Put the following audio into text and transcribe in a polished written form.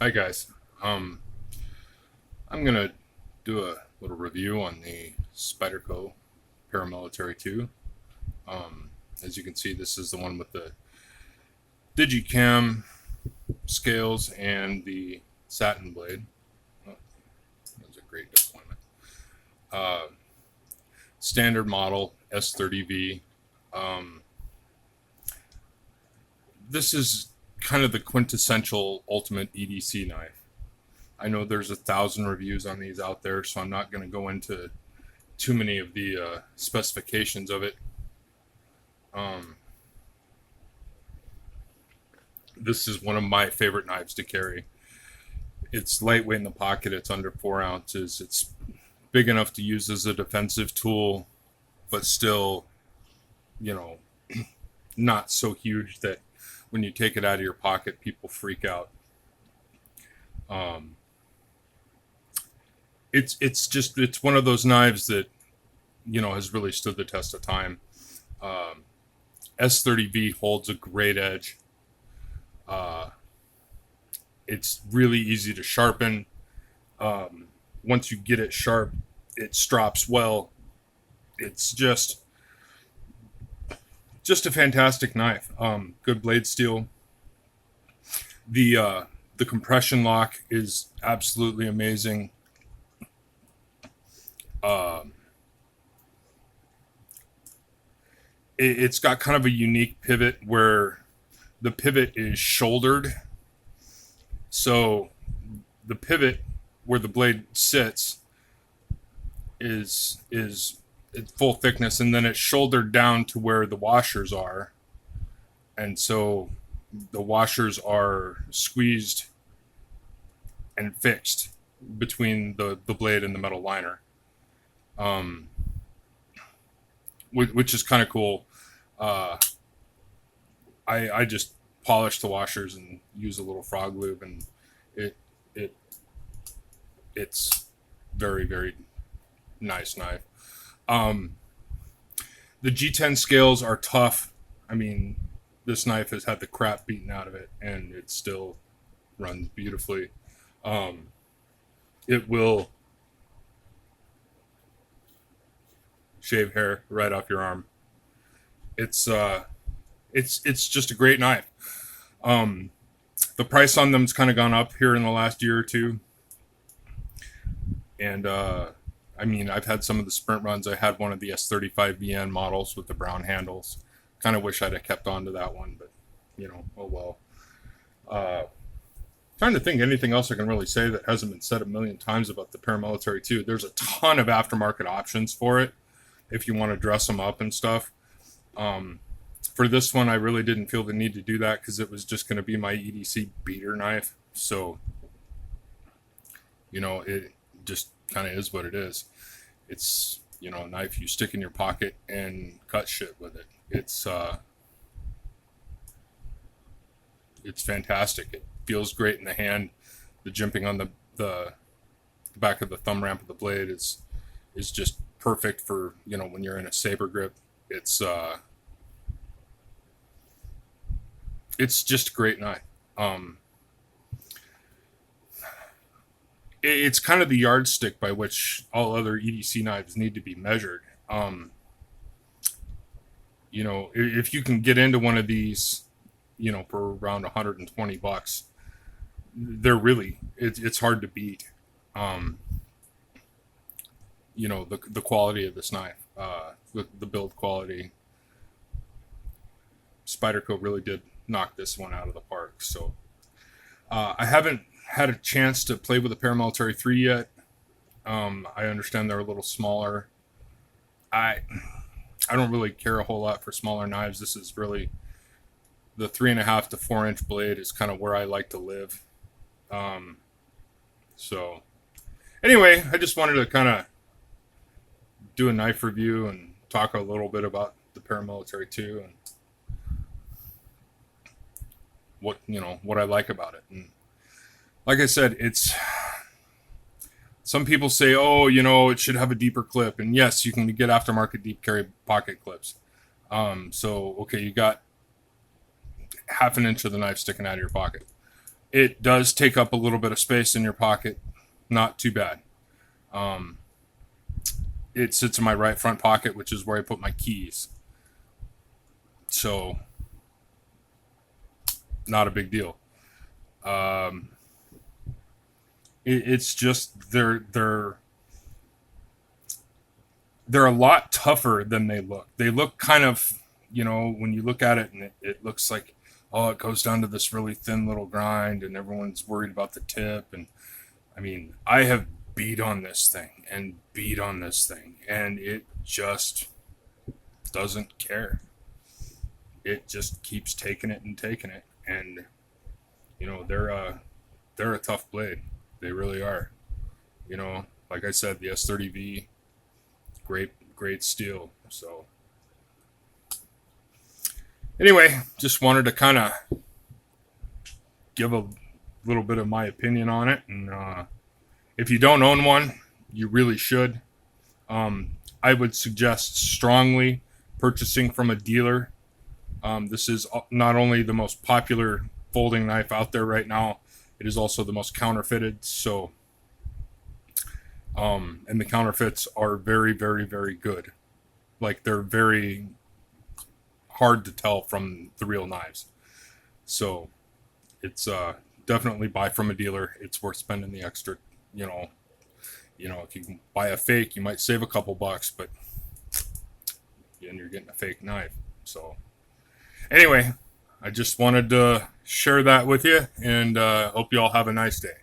Hi guys. Um, I'm gonna do a little review on the Spyderco Paramilitary 2. As you can see, this is the one with the Digicam scales and the satin blade. Oh, that was a great deployment. Uh, Standard model S30V. Um, this is kind of the quintessential ultimate EDC knife. I know there's 1,000 reviews on these out there, so I'm not going to go into too many of the specifications of it. Um, this is one of my favorite knives to carry. It's lightweight in the pocket. It's under 4 ounces. It's big enough to use as a defensive tool, but still, you know, not so huge that when you take it out of your pocket, people freak out. Um, it's one of those knives that has really stood the test of time. Um, S30V holds a great edge. Uh, it's really easy to sharpen. Once you get it sharp, it strops well. It's just a fantastic knife. Good blade steel. The compression lock is absolutely amazing. Um, it's got kind of a unique pivot where the pivot is shouldered. So the pivot where the blade sits is it's full thickness, and then it's shouldered down to where the washers are, and so the washers are squeezed and fixed between the blade and the metal liner, um, which is kind of cool. Uh, I just polish the washers and use a little frog lube, and it it it's very nice knife. Um, the G10 scales are tough. I mean, this knife has had the crap beaten out of it, and it still runs beautifully. Um, it will shave hair right off your arm. It's just a great knife. Um, the price on them's kind of gone up here in the last year or two, and I mean, I've had some of the sprint runs. I had one of the S35VN models with the brown handles. Kind of wish I'd have kept on to that one, but oh well. Uh, Trying to think anything else I can really say that hasn't been said a million times about the paramilitary too. There's a ton of aftermarket options for it if you want to dress them up and stuff. Um, for this one, I really didn't feel the need to do that because it was just going to be my EDC beater knife. So, it just kind of is what it is. It's a knife you stick in your pocket and cut shit with it. It's fantastic. It feels great in the hand. The jimping on the back of the thumb ramp of the blade is just perfect for when you're in a saber grip. It's just a great knife. Um, it's kind of the yardstick by which all other EDC knives need to be measured. If you can get into one of these, for around $120, they're really it's hard to beat. Um, the quality of this knife, the build quality. Spyderco really did knock this one out of the park. So I haven't had a chance to play with the Paramilitary 3 yet. I understand they're a little smaller. I I don't really care a whole lot for smaller knives. This is really the 3.5 to 4 inch blade is kind of where I like to live. Um, so anyway, I just wanted to kind of do a knife review and talk a little bit about the Paramilitary 2 and what I like about it. And like I said, it's some people say, oh, it should have a deeper clip, and yes, you can get aftermarket deep carry pocket clips. So okay, you got half an inch of the knife sticking out of your pocket. It does take up a little bit of space in your pocket. Not too bad. Um, it sits in my right front pocket, which is where I put my keys. So, not a big deal. Um, it's just they're a lot tougher than they look. They look kind of, when you look at it, and it looks like, oh, it goes down to this really thin little grind, and everyone's worried about the tip. And I mean, I have beat on this thing and beat on this thing, and it just doesn't care. It just keeps taking it and taking it, and they're a tough blade. They really are. Like I said, the S30V, great steel. So anyway, just wanted to kind of give a little bit of my opinion on it, and if you don't own one, you really should. I would suggest strongly purchasing from a dealer. This is not only the most popular folding knife out there right now, it is also the most counterfeited. So, and the counterfeits are very, very, very good. Like, they're very hard to tell from the real knives. So, it's definitely buy from a dealer. It's worth spending the extra, if you can buy a fake, you might save a couple bucks, but then you're getting a fake knife. So anyway, I just wanted to share that with you, and hope you all have a nice day.